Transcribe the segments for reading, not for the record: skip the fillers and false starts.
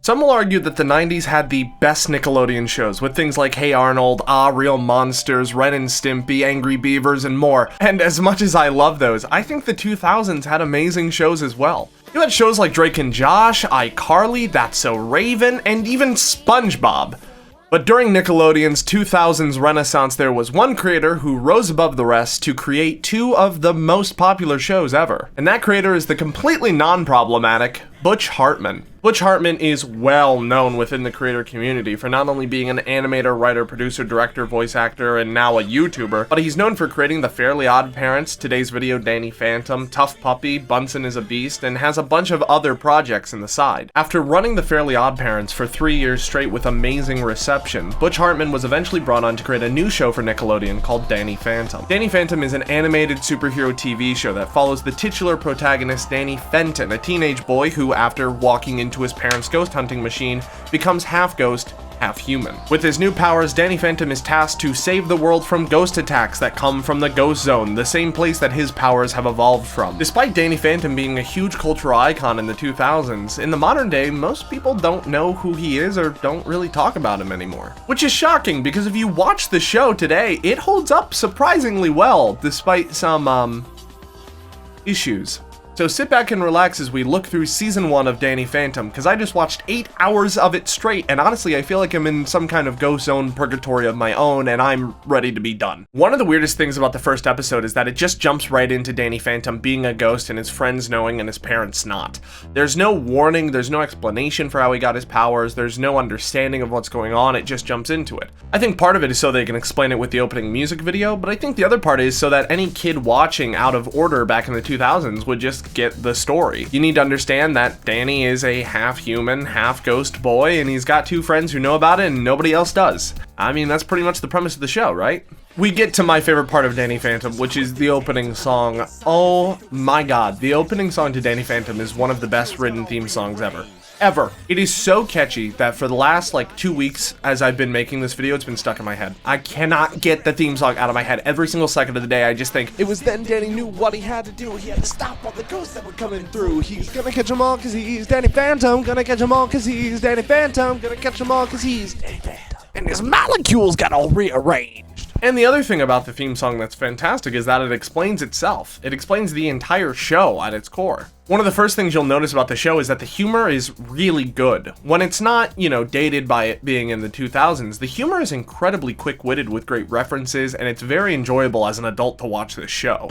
Some will argue that the 90s had the best Nickelodeon shows, with things like Hey Arnold, Ah Real Monsters, Ren and Stimpy, Angry Beavers, and more. And as much as I love those, I think the 2000s had amazing shows as well. You had shows like Drake and Josh, iCarly, That's So Raven, and even Spongebob. But during Nickelodeon's 2000s renaissance, there was one creator who rose above the rest to create two of the most popular shows ever. And that creator is the completely non-problematic Butch Hartman. Butch Hartman is well known within the creator community for not only being an animator, writer, producer, director, voice actor, and now a YouTuber, but he's known for creating The Fairly Odd Parents, Today's Video, Danny Fenton, Tough Puppy, Bunsen is a Beast, and has a bunch of other projects in the side. After running The Fairly Odd Parents for 3 years straight with amazing reception, Butch Hartman was eventually brought on to create a new show for Nickelodeon called Danny Fenton. Danny Fenton is an animated superhero TV show that follows the titular protagonist Danny Fenton, a teenage boy who, after walking into his parents' ghost hunting machine, becomes half ghost, half human. With his new powers, Danny Fenton is tasked to save the world from ghost attacks that come from the Ghost Zone, the same place that his powers have evolved from. Despite Danny Fenton being a huge cultural icon in the 2000s, in the modern day, most people don't know who he is or don't really talk about him anymore. Which is shocking, because if you watch the show today, it holds up surprisingly well, despite some, issues. So sit back and relax as we look through season 1 of Danny Fenton, because I just watched 8 hours of it straight, and honestly I feel like I'm in some kind of ghost zone purgatory of my own, and I'm ready to be done. One of the weirdest things about the first episode is that it just jumps right into Danny Fenton being a ghost and his friends knowing and his parents not. There's no warning, there's no explanation for how he got his powers, there's no understanding of what's going on, it just jumps into it. I think part of it is so they can explain it with the opening music video, but I think the other part is so that any kid watching out of order back in the 2000s would just get the story. You need to understand that Danny is a half human, half ghost boy, and he's got 2 friends who know about it and nobody else does. I mean, that's pretty much the premise of the show, right? We get to my favorite part of Danny Fenton, which is the opening song. Oh my god, the opening song to Danny Fenton is one of the best written theme songs ever. It is so catchy that for the last 2 weeks as I've been making this video, it's been stuck in my head. I cannot get the theme song out of my head. Every single second of the day, I just think, it was then Danny knew what he had to do. He had to stop all the ghosts that were coming through. He's gonna catch them all cause he's Danny Fenton. Gonna catch them all cause he's Danny Fenton. Gonna catch them all cause he's Danny Fenton. And his molecules got all rearranged. And the other thing about the theme song that's fantastic is that it explains itself. It explains the entire show at its core. One of the first things you'll notice about the show is that the humor is really good. When it's not, dated by it being in the 2000s, the humor is incredibly quick-witted with great references, and it's very enjoyable as an adult to watch this show.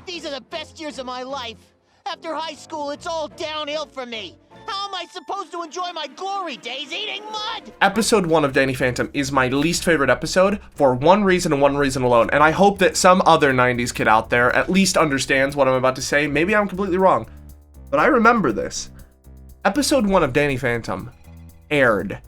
These are the best years of my life. After high school, it's all downhill for me. How am I supposed to enjoy my glory days eating mud? Episode 1 of Danny Fenton is my least favorite episode for one reason and one reason alone, and I hope that some other 90s kid out there at least understands what I'm about to say. Maybe I'm completely wrong, but I remember this. Episode 1 of Danny Fenton aired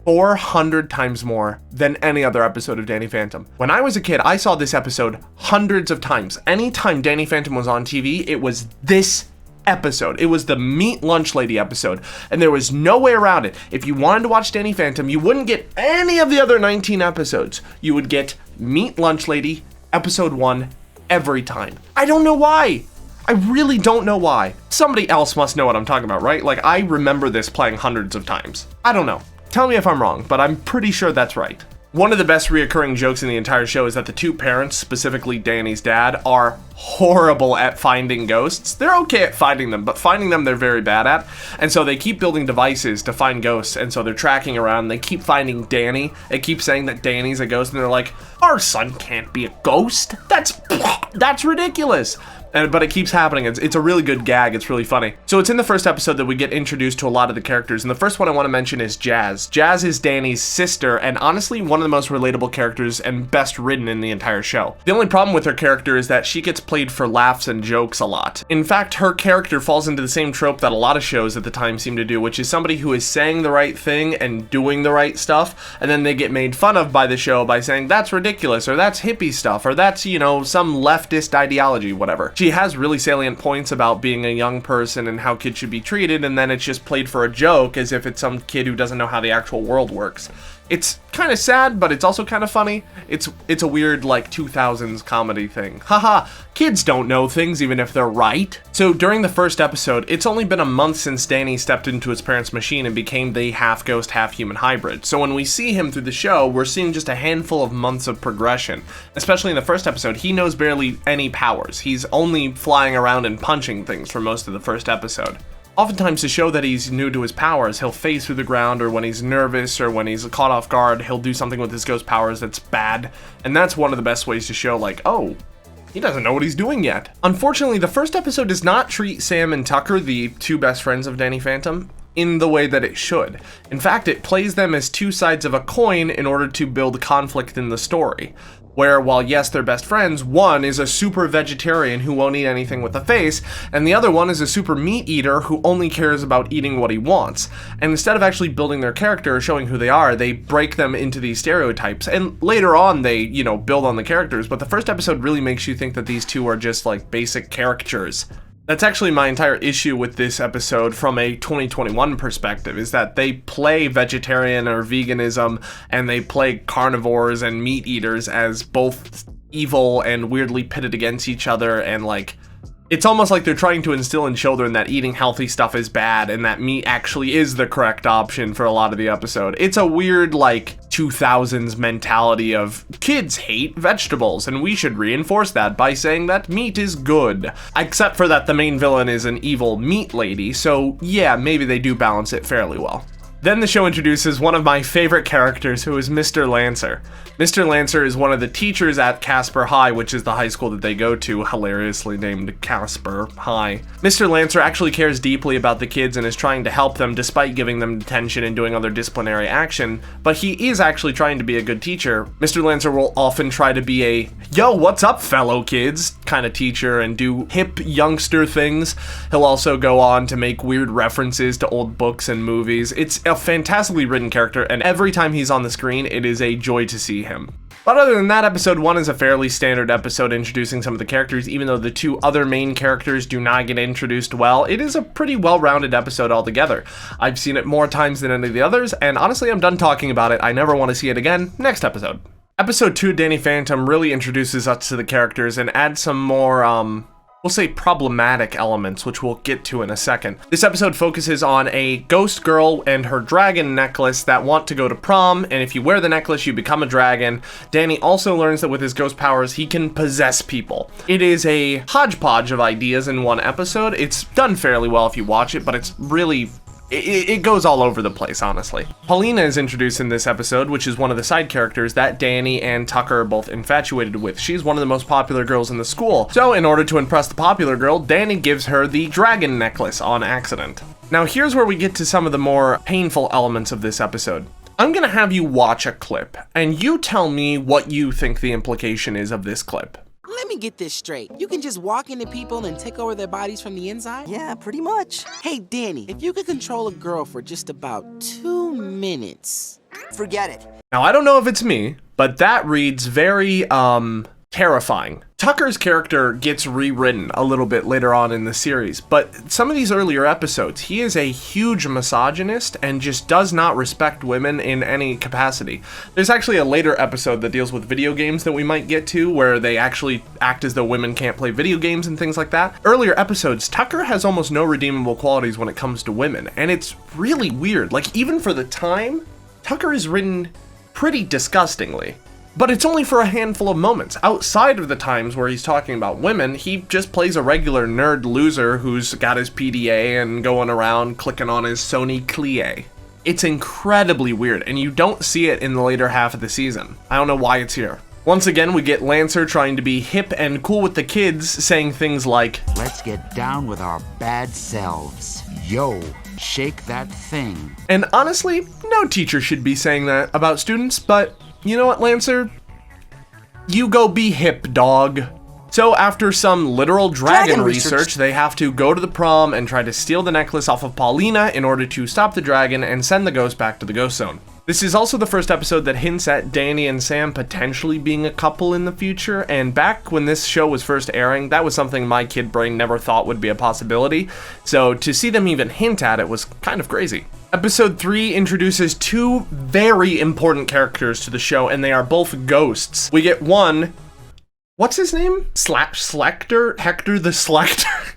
400 times more than any other episode of Danny Fenton. When I was a kid, I saw this episode hundreds of times. Anytime Danny Fenton was on TV, it was this episode. It was the Meet Lunch Lady episode, and there was no way around it. If you wanted to watch Danny Fenton, you wouldn't get any of the other 19 episodes. You would get Meet Lunch Lady episode 1 every time. I don't know why. I really don't know why. Somebody else must know what I'm talking about, right? I remember this playing hundreds of times. I don't know. Tell me if I'm wrong, but I'm pretty sure that's right. One of the best reoccurring jokes in the entire show is that the 2 parents, specifically Danny's dad, are horrible at finding ghosts. They're okay at finding them, but finding them they're very bad at. And so they keep building devices to find ghosts, and so they're tracking around. They keep finding Danny. They keep saying that Danny's a ghost, and they're like, our son can't be a ghost. That's ridiculous. But it keeps happening. It's a really good gag. It's really funny. So it's in the first episode that we get introduced to a lot of the characters, and the first one I want to mention is Jazz. Jazz is Danny's sister, and honestly, one of the most relatable characters and best written in the entire show. The only problem with her character is that she gets played for laughs and jokes a lot. In fact, her character falls into the same trope that a lot of shows at the time seem to do, which is somebody who is saying the right thing and doing the right stuff, and then they get made fun of by the show by saying, that's ridiculous, or that's hippie stuff, or that's, some leftist ideology, whatever. She has really salient points about being a young person and how kids should be treated, and then it's just played for a joke as if it's some kid who doesn't know how the actual world works. It's kind of sad, but it's also kind of funny. It's a weird, like, 2000s comedy thing. Haha, kids don't know things even if they're right. So during the first episode, it's only been a month since Danny stepped into his parents' machine and became the half-ghost, half-human hybrid. So when we see him through the show, we're seeing just a handful of months of progression. Especially in the first episode, he knows barely any powers. He's only flying around and punching things for most of the first episode. Oftentimes, to show that he's new to his powers, he'll phase through the ground, or when he's nervous, or when he's caught off guard, he'll do something with his ghost powers that's bad. And that's one of the best ways to show, like, oh, he doesn't know what he's doing yet. Unfortunately, the first episode does not treat Sam and Tucker, the two best friends of Danny Fenton, in the way that it should. In fact, it plays them as two sides of a coin in order to build conflict in the story. Where, while yes, they're best friends, one is a super vegetarian who won't eat anything with a face, and the other one is a super meat eater who only cares about eating what he wants. And instead of actually building their character or showing who they are, they break them into these stereotypes. And later on, they, build on the characters, but the first episode really makes you think that these two are just, like, basic caricatures. That's actually my entire issue with this episode from a 2021 perspective, is that they play vegetarian or veganism, and they play carnivores and meat eaters as both evil and weirdly pitted against each other, and like, it's almost like they're trying to instill in children that eating healthy stuff is bad and that meat actually is the correct option for a lot of the episode. It's a weird, like, 2000s mentality of kids hate vegetables and we should reinforce that by saying that meat is good. Except for that the main villain is an evil meat lady, so yeah, maybe they do balance it fairly well. Then the show introduces one of my favorite characters, who is Mr. Lancer. Mr. Lancer is one of the teachers at Casper High, which is the high school that they go to, hilariously named Casper High. Mr. Lancer actually cares deeply about the kids and is trying to help them despite giving them detention and doing other disciplinary action, but he is actually trying to be a good teacher. Mr. Lancer will often try to be a, yo, what's up, fellow kids, kind of teacher and do hip youngster things. He'll also go on to make weird references to old books and movies. It's a fantastically written character, and every time he's on the screen, it is a joy to see him. But other than that, episode 1 is a fairly standard episode introducing some of the characters. Even though the two other main characters do not get introduced well, it is a pretty well-rounded episode altogether. I've seen it more times than any of the others, and honestly, I'm done talking about it. I never want to see it again. Next episode. Episode 2, Danny Fenton, really introduces us to the characters and adds some more, we'll say problematic elements, which we'll get to in a second. This episode focuses on a ghost girl and her dragon necklace that want to go to prom, and if you wear the necklace, you become a dragon. Danny also learns that with his ghost powers, he can possess people. It is a hodgepodge of ideas in one episode. It's done fairly well if you watch it, but it's really... It goes all over the place, honestly. Paulina is introduced in this episode, which is one of the side characters that Danny and Tucker are both infatuated with. She's one of the most popular girls in the school. So in order to impress the popular girl, Danny gives her the dragon necklace on accident. Now here's where we get to some of the more painful elements of this episode. I'm gonna have you watch a clip, and you tell me what you think the implication is of this clip. Let me get this straight. You can just walk into people and take over their bodies from the inside? Yeah, pretty much. Hey, Danny, if you could control a girl for just about 2 minutes... Forget it. Now, I don't know if it's me, but that reads very, terrifying. Tucker's character gets rewritten a little bit later on in the series, but some of these earlier episodes, he is a huge misogynist and just does not respect women in any capacity. There's actually a later episode that deals with video games that we might get to, where they actually act as though women can't play video games and things like that. Earlier episodes, Tucker has almost no redeemable qualities when it comes to women, and it's really weird. Like, even for the time, Tucker is written pretty disgustingly. But it's only for a handful of moments. Outside of the times where he's talking about women, he just plays a regular nerd loser who's got his PDA and going around clicking on his Sony Clie. It's incredibly weird, and you don't see it in the later half of the season. I don't know why it's here. Once again, we get Lancer trying to be hip and cool with the kids, saying things like, "Let's get down with our bad selves. Yo, shake that thing." And honestly, no teacher should be saying that about students, but you know what, Lancer? You go be hip, dog. So after some literal dragon research, they have to go to the prom and try to steal the necklace off of Paulina in order to stop the dragon and send the ghost back to the ghost zone. This is also the first episode that hints at Danny and Sam potentially being a couple in the future, and back when this show was first airing, that was something my kid brain never thought would be a possibility, so to see them even hint at it was kind of crazy. Episode 3 introduces two very important characters to the show, and they are both ghosts. We get one, what's his name? Slektor? Hector the Slektor?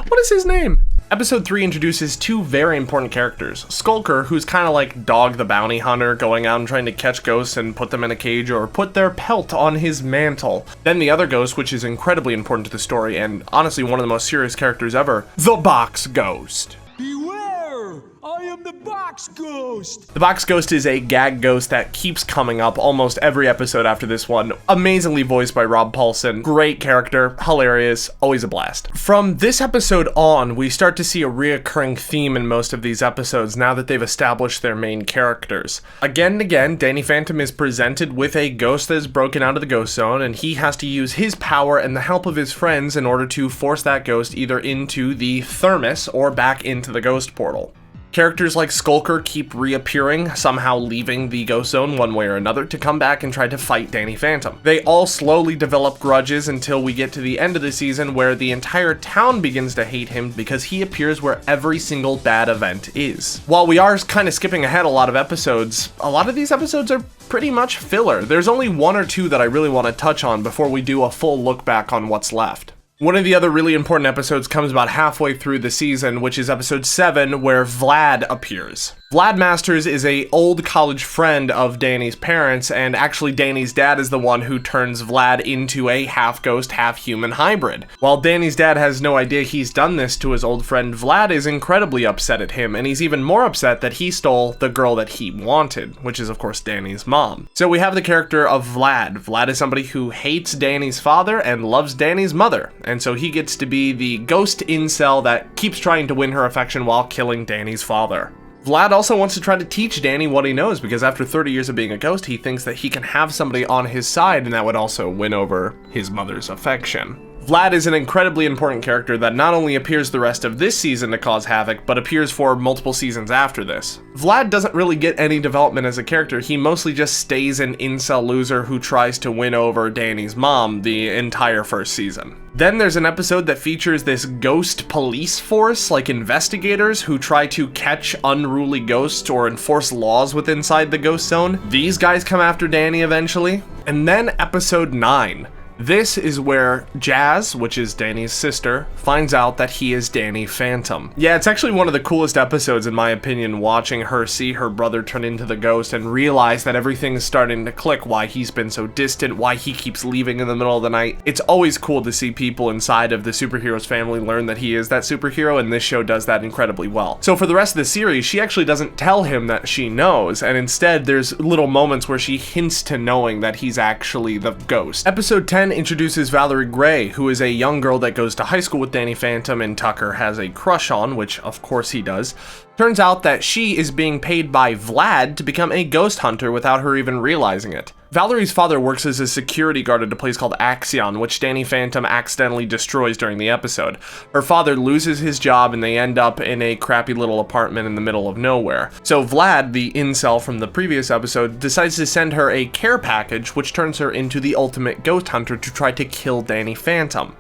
What is his name? Episode 3 introduces two very important characters. Skulker, who's kind of like Dog the Bounty Hunter, going out and trying to catch ghosts and put them in a cage or put their pelt on his mantle. Then the other ghost, which is incredibly important to the story and honestly one of the most serious characters ever, the Box Ghost. Beware! I am the Box Ghost! The Box Ghost is a gag ghost that keeps coming up almost every episode after this one. Amazingly voiced by Rob Paulsen. Great character, hilarious, always a blast. From this episode on, we start to see a reoccurring theme in most of these episodes now that they've established their main characters. Again and again, Danny Fenton is presented with a ghost that is broken out of the ghost zone, and he has to use his power and the help of his friends in order to force that ghost either into the thermos or back into the ghost portal. Characters like Skulker keep reappearing, somehow leaving the ghost zone one way or another to come back and try to fight Danny Phantom. They all slowly develop grudges until we get to the end of the season where the entire town begins to hate him because he appears where every single bad event is. While we are kind of skipping ahead a lot of episodes, a lot of these episodes are pretty much filler. There's only one or two that I really want to touch on before we do a full look back on what's left. One of the other really important episodes comes about halfway through the season, which is episode 7, where Vlad appears. Vlad Masters is a old college friend of Danny's parents, and actually Danny's dad is the one who turns Vlad into a half-ghost, half-human hybrid. While Danny's dad has no idea he's done this to his old friend, Vlad is incredibly upset at him, and he's even more upset that he stole the girl that he wanted, which is of course Danny's mom. So we have the character of Vlad. Vlad is somebody who hates Danny's father and loves Danny's mother, and so he gets to be the ghost incel that keeps trying to win her affection while killing Danny's father. Vlad also wants to try to teach Danny what he knows because after 30 years of being a ghost, he thinks that he can have somebody on his side and that would also win over his mother's affection. Vlad is an incredibly important character that not only appears the rest of this season to cause havoc, but appears for multiple seasons after this. Vlad doesn't really get any development as a character, he mostly just stays an incel loser who tries to win over Danny's mom the entire first season. Then there's an episode that features this ghost police force, like investigators, who try to catch unruly ghosts or enforce laws within inside the ghost zone. These guys come after Danny eventually. And then episode 9. This is where Jazz, which is Danny's sister, finds out that he is Danny Phantom. Yeah, it's actually one of the coolest episodes in my opinion, watching her see her brother turn into the ghost and realize that everything is starting to click, why he's been so distant, why he keeps leaving in the middle of the night. It's always cool to see people inside of the superhero's family learn that he is that superhero, and this show does that incredibly well. So for the rest of the series, she actually doesn't tell him that she knows, and instead there's little moments where she hints to knowing that he's actually the ghost. Episode 10 introduces Valerie Gray, who is a young girl that goes to high school with Danny Phantom and Tucker has a crush on, which of course he does. Turns out that she is being paid by Vlad to become a ghost hunter without her even realizing it. Valerie's father works as a security guard at a place called Axion, which Danny Phantom accidentally destroys during the episode. Her father loses his job and they end up in a crappy little apartment in the middle of nowhere. So Vlad, the incel from the previous episode, decides to send her a care package, which turns her into the ultimate ghost hunter to try to kill Danny Phantom.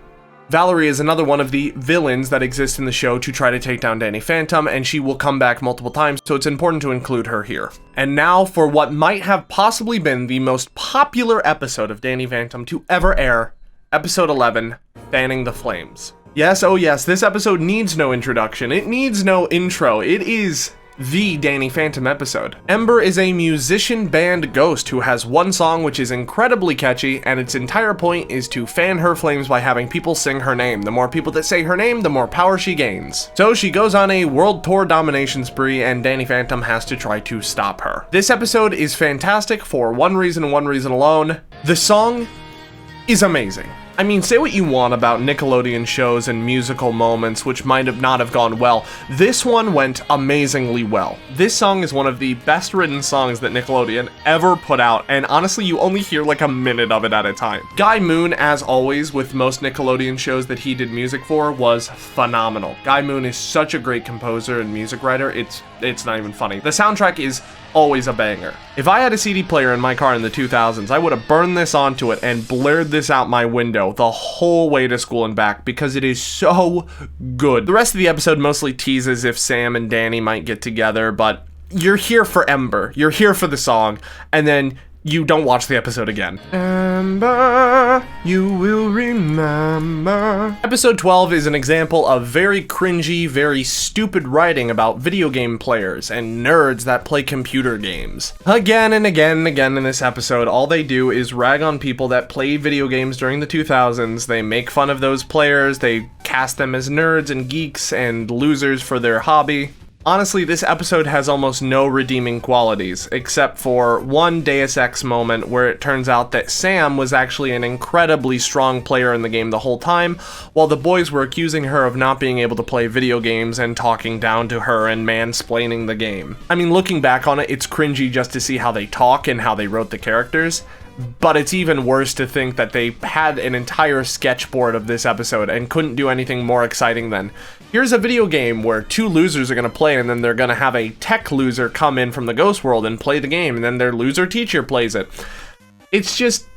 Valerie is another one of the villains that exist in the show to try to take down Danny Phantom, and she will come back multiple times, so it's important to include her here. And now for what might have possibly been the most popular episode of Danny Phantom to ever air, episode 11, Fanning the Flames. Yes, oh yes, this episode needs no introduction, it needs no intro, it is the Danny Phantom episode. Ember is a musician band ghost who has one song which is incredibly catchy, and its entire point is to fan her flames by having people sing her name. The more people that say her name, the more power she gains. So she goes on a world tour domination spree, and Danny Phantom has to try to stop her. This episode is fantastic for one reason and one reason alone. The song is amazing. I mean, say what you want about Nickelodeon shows and musical moments which might have not have gone well. This one went amazingly well. This song is one of the best written songs that Nickelodeon ever put out, and honestly, you only hear like a minute of it at a time. Guy Moon, as always, with most Nickelodeon shows that he did music for, was phenomenal. Guy Moon is such a great composer and music writer, it's not even funny. The soundtrack is always a banger. If I had a CD player in my car in the 2000s, I would have burned this onto it and blared this out my window show the whole way to school and back because it is so good. The rest of the episode mostly teases if Sam and Danny might get together, but you're here for Ember, you're here for the song, and then you don't watch the episode again. Ember, you will remember. Episode 12 is an example of very cringy, very stupid writing about video game players and nerds that play computer games. Again and again and again in this episode, all they do is rag on people that play video games during the 2000s. They make fun of those players, they cast them as nerds and geeks and losers for their hobby. Honestly, this episode has almost no redeeming qualities, except for one Deus Ex moment where it turns out that Sam was actually an incredibly strong player in the game the whole time, while the boys were accusing her of not being able to play video games and talking down to her and mansplaining the game. I mean, looking back on it, it's cringy just to see how they talk and how they wrote the characters. But it's even worse to think that they had an entire sketchboard of this episode and couldn't do anything more exciting than, here's a video game where two losers are going to play and then they're going to have a tech loser come in from the ghost world and play the game and then their loser teacher plays it. It's just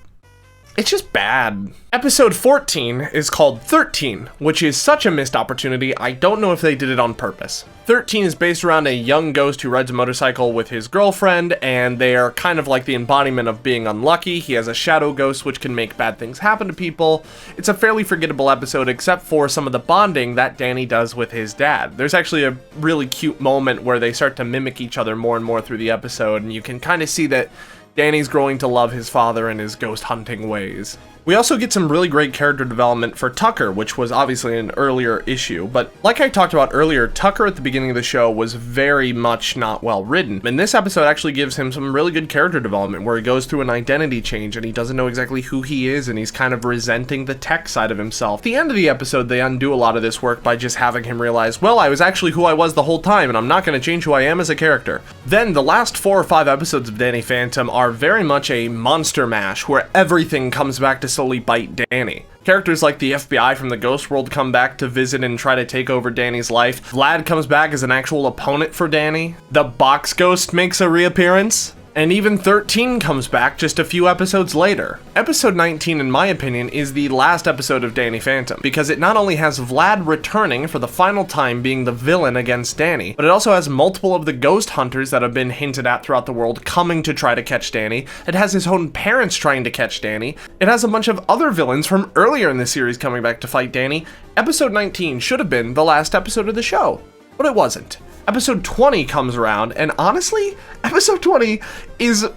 bad. Episode 14 is called 13, which is such a missed opportunity, I don't know if they did it on purpose. 13 is based around a young ghost who rides a motorcycle with his girlfriend, and they are kind of like the embodiment of being unlucky. He has a shadow ghost which can make bad things happen to people. It's a fairly forgettable episode except for some of the bonding that Danny does with his dad. There's actually a really cute moment where they start to mimic each other more and more through the episode, and you can kind of see that Danny's growing to love his father and his ghost hunting ways. We also get some really great character development for Tucker, which was obviously an earlier issue, but like I talked about earlier, Tucker at the beginning of the show was very much not well written, and this episode actually gives him some really good character development where he goes through an identity change and he doesn't know exactly who he is and he's kind of resenting the tech side of himself. At the end of the episode, they undo a lot of this work by just having him realize, well, I was actually who I was the whole time and I'm not going to change who I am as a character. Then the last 4 or 5 episodes of Danny Phantom are very much a monster mash where everything comes back to slowly bite Danny. Characters like the FBI from the Ghost World come back to visit and try to take over Danny's life. Vlad comes back as an actual opponent for Danny. The Box Ghost makes a reappearance. And even 13 comes back just a few episodes later. Episode 19, in my opinion, is the last episode of Danny Phantom, because it not only has Vlad returning for the final time being the villain against Danny, but it also has multiple of the ghost hunters that have been hinted at throughout the world coming to try to catch Danny. It has his own parents trying to catch Danny. It has a bunch of other villains from earlier in the series coming back to fight Danny. Episode 19 should have been the last episode of the show, but it wasn't. Episode 20 comes around, and honestly, episode 20 is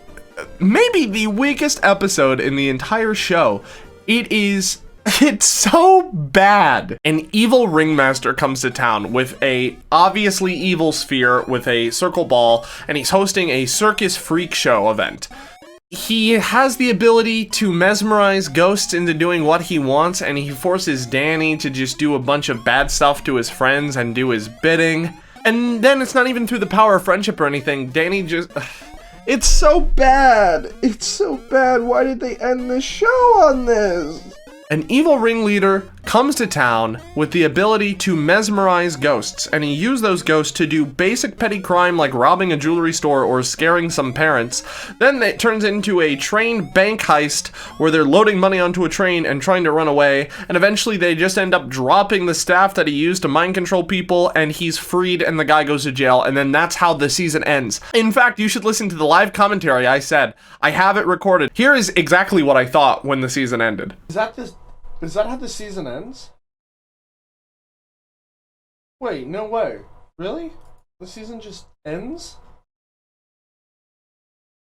maybe the weakest episode in the entire show. It's so bad. An evil ringmaster comes to town with a obviously evil sphere with a circle ball, and he's hosting a circus freak show event. He has the ability to mesmerize ghosts into doing what he wants, and he forces Danny to just do a bunch of bad stuff to his friends and do his bidding. And then it's not even through the power of friendship or anything. Danny just... It's so bad. It's so bad. Why did they end the show on this? An evil ringleader comes to town with the ability to mesmerize ghosts, and he used those ghosts to do basic petty crime like robbing a jewelry store or scaring some parents. Then it turns into a train bank heist where they're loading money onto a train and trying to run away, and eventually they just end up dropping the staff that he used to mind control people, and he's freed and the guy goes to jail, and then that's how the season ends. In fact, you should listen to the live commentary I said. I have it recorded. Here is exactly what I thought when the season ended. Is that how the season ends? Wait, no way. Really? The season just ends?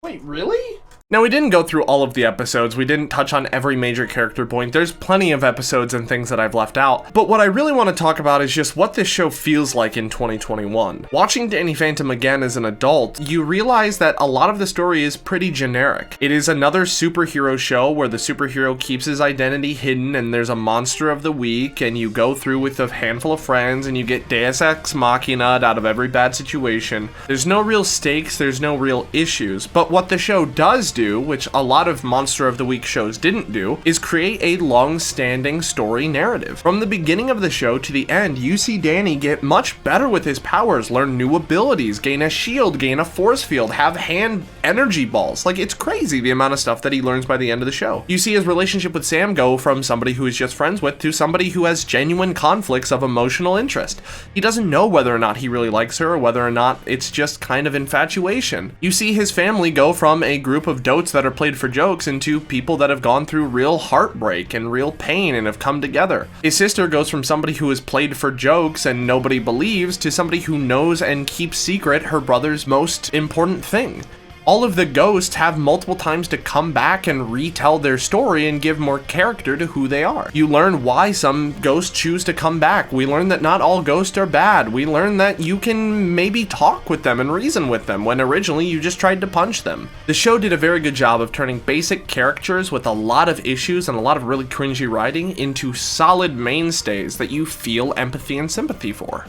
Wait, really? Now, we didn't go through all of the episodes, we didn't touch on every major character point, there's plenty of episodes and things that I've left out, but what I really want to talk about is just what this show feels like in 2021. Watching Danny Phantom again as an adult, you realize that a lot of the story is pretty generic. It is another superhero show where the superhero keeps his identity hidden and there's a monster of the week, and you go through with a handful of friends and you get Deus Ex Machina out of every bad situation. There's no real stakes, there's no real issues, but what the show does do, which a lot of Monster of the Week shows didn't do, is create a long-standing story narrative. From the beginning of the show to the end, you see Danny get much better with his powers, learn new abilities, gain a shield, gain a force field, have hand energy balls. Like, it's crazy the amount of stuff that he learns by the end of the show. You see his relationship with Sam go from somebody who he's just friends with to somebody who has genuine conflicts of emotional interest. He doesn't know whether or not he really likes her or whether or not it's just kind of infatuation. You see his family go from a group of dotes that are played for jokes into people that have gone through real heartbreak and real pain and have come together. His sister goes from somebody who is played for jokes and nobody believes to somebody who knows and keeps secret her brother's most important thing. All of the ghosts have multiple times to come back and retell their story and give more character to who they are. You learn why some ghosts choose to come back. We learn that not all ghosts are bad. We learn that you can maybe talk with them and reason with them when originally you just tried to punch them. The show did a very good job of turning basic characters with a lot of issues and a lot of really cringy writing into solid mainstays that you feel empathy and sympathy for.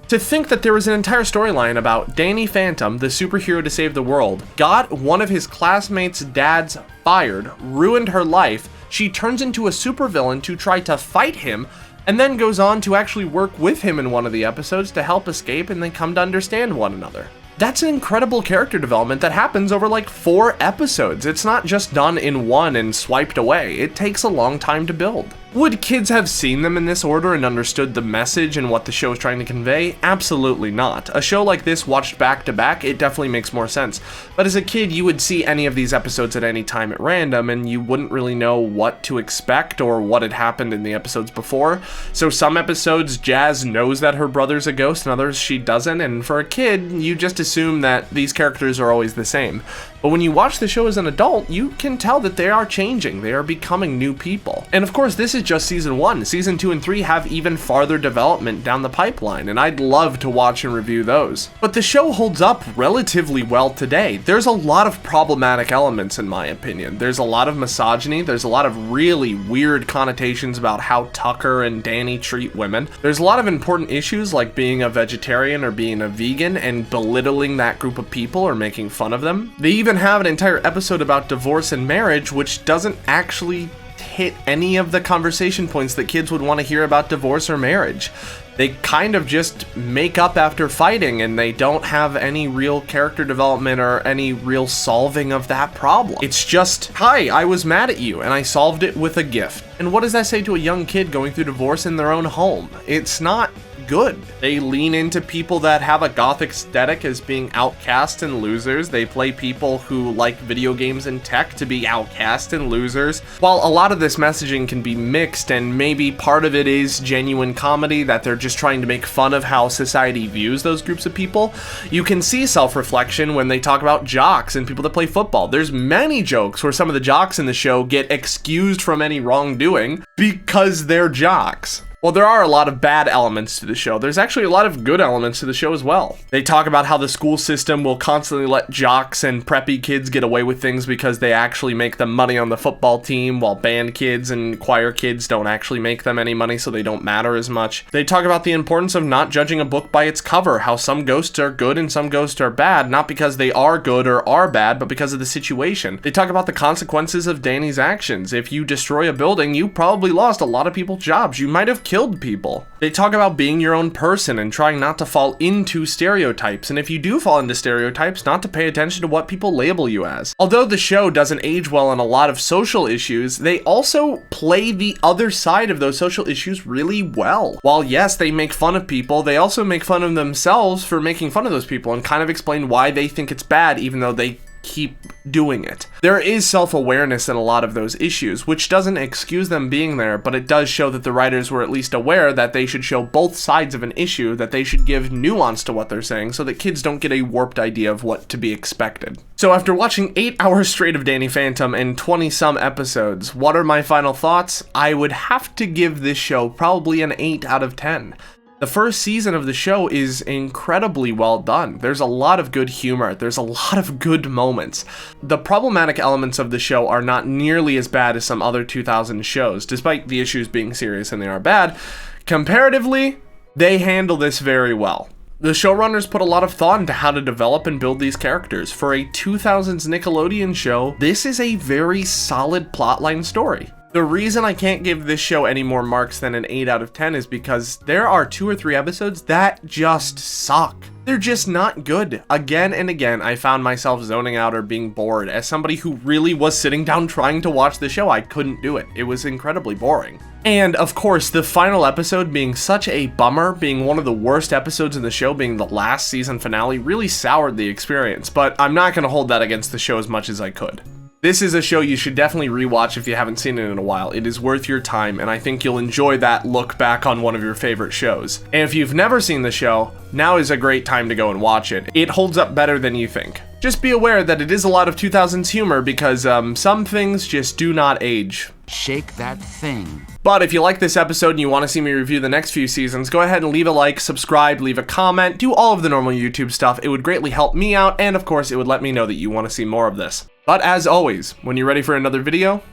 To think that there was an entire storyline about Danny Fenton, the superhero to save the world, got one of his classmates' dads fired, ruined her life, she turns into a supervillain to try to fight him, and then goes on to actually work with him in one of the episodes to help escape and then come to understand one another. That's an incredible character development that happens over like 4 episodes. It's not just done in one and swiped away. It takes a long time to build. Would kids have seen them in this order and understood the message and what the show is trying to convey? Absolutely not. A show like this watched back to back, it definitely makes more sense. But as a kid, you would see any of these episodes at any time at random and you wouldn't really know what to expect or what had happened in the episodes before. So some episodes, Jazz knows that her brother's a ghost and others she doesn't, and for a kid, you just assume that these characters are always the same. But when you watch the show as an adult, you can tell that they are changing, they are becoming new people. And of course, this is just season 1. Season 2 and 3 have even farther development down the pipeline, and I'd love to watch and review those. But the show holds up relatively well today. There's a lot of problematic elements in my opinion. There's a lot of misogyny, there's a lot of really weird connotations about how Tucker and Danny treat women. There's a lot of important issues like being a vegetarian or being a vegan and belittling that group of people or making fun of them. They even have an entire episode about divorce and marriage, which doesn't actually hit any of the conversation points that kids would want to hear about divorce or marriage. They kind of just make up after fighting and they don't have any real character development or any real solving of that problem. It's just, hi, I was mad at you and I solved it with a gift. And what does that say to a young kid going through divorce in their own home? It's not good. They lean into people that have a gothic aesthetic as being outcast and losers. They play people who like video games and tech to be outcast and losers. While a lot of this messaging can be mixed and maybe part of it is genuine comedy that they're just trying to make fun of how society views those groups of people, you can see self-reflection when they talk about jocks and people that play football. There's many jokes where some of the jocks in the show get excused from any wrongdoing because they're jocks. While there are a lot of bad elements to the show, there's actually a lot of good elements to the show as well. They talk about how the school system will constantly let jocks and preppy kids get away with things because they actually make them money on the football team, while band kids and choir kids don't actually make them any money, so they don't matter as much. They talk about the importance of not judging a book by its cover, how some ghosts are good and some ghosts are bad, not because they are good or are bad, but because of the situation. They talk about the consequences of Danny's actions. If you destroy a building, you probably lost a lot of people's jobs. You might have killed people. They talk about being your own person and trying not to fall into stereotypes, and if you do fall into stereotypes, not to pay attention to what people label you as. Although the show doesn't age well on a lot of social issues, they also play the other side of those social issues really well. While yes, they make fun of people, they also make fun of themselves for making fun of those people and kind of explain why they think it's bad even though they keep doing it. There is self-awareness in a lot of those issues, which doesn't excuse them being there, but it does show that the writers were at least aware that they should show both sides of an issue, that they should give nuance to what they're saying so that kids don't get a warped idea of what to be expected. So after watching 8 hours straight of Danny Fenton and 20-some episodes, what are my final thoughts? I would have to give this show probably an 8 out of 10. The first season of the show is incredibly well done. There's a lot of good humor. There's a lot of good moments. The problematic elements of the show are not nearly as bad as some other 2000 shows, despite the issues being serious and they are bad. Comparatively, they handle this very well. The showrunners put a lot of thought into how to develop and build these characters. For a 2000s Nickelodeon show, this is a very solid plotline story. The reason I can't give this show any more marks than an 8 out of 10 is because there are 2 or 3 episodes that just suck. They're just not good. Again and again, I found myself zoning out or being bored. As somebody who really was sitting down trying to watch the show, I couldn't do it. It was incredibly boring. And of course, the final episode being such a bummer, being one of the worst episodes in the show, being the last season finale, really soured the experience, but I'm not going to hold that against the show as much as I could. This is a show you should definitely rewatch if you haven't seen it in a while. It is worth your time, and I think you'll enjoy that look back on one of your favorite shows. And if you've never seen the show, now is a great time to go and watch it. It holds up better than you think. Just be aware that it is a lot of 2000s humor because some things just do not age. Shake that thing. But if you like this episode and you want to see me review the next few seasons, go ahead and leave a like, subscribe, leave a comment, do all of the normal YouTube stuff. It would greatly help me out, and of course, it would let me know that you want to see more of this. But as always, when you're ready for another video,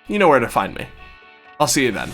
you know where to find me. I'll see you then.